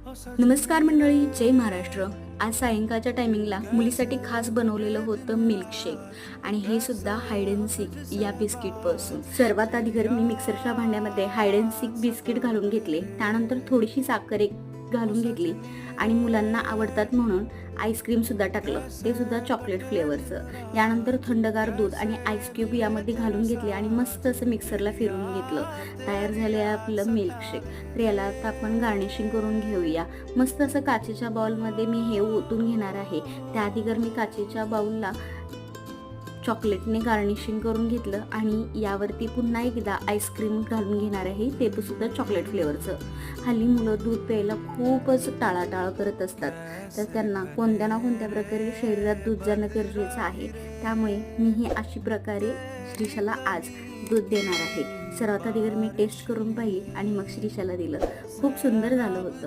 नमस्कार मंडळी, जय महाराष्ट्र. आज सायंकाळच्या टायमिंगला मुलीसाठी खास बनवलेलं होतं मिल्कशेक आणि हे सुद्धा हाइड अँड सीक या बिस्किटपासून. सर्वात आधी मी मिक्सरच्या भांड्यामध्ये हाइड अँड सीक बिस्किट घालून घेतले. त्यानंतर थोडीशी साखर घालून घेतली आणि मुलांना आवडतात म्हणून आईस्क्रीम सुद्धा टाकलं, ते सुद्धा चॉकलेट फ्लेवरचं. यानंतर थंडगार दूध आणि आईस क्यूब यामध्ये घालून घेतले आणि मस्त असं मिक्सरला फिरवून घेतलं. तयार झाले आपलं मिल्कशेक. तर याला आता आपण गार्निशिंग करून घेऊया. मस्त असं काचेच्या बाउलमध्ये मी हे ओतून घेणार आहे. त्याआधी मी काचेच्या बाउलला चॉकलेटने गार्निशिंग करून घेतलं आणि यावरती पुन्हा एकदा आईस्क्रीम घालून घेणार आहे, ते सुद्धा चॉकलेट फ्लेवरचं. हल्ली मुलं दूध प्यायला खूपच टाळाटाळ करत असतात, तर त्यांना कोणत्या ना कोणत्या प्रकारे शरीरात दूध जाणं गरजेचं आहे. त्यामुळे मी ही अशी प्रकारे श्रीशाला आज दूध देणार आहे. सर्वात आधी मी टेस्ट करून पाहिली आणि मग श्रीशाला दिलं. खूप सुंदर झालं होतं.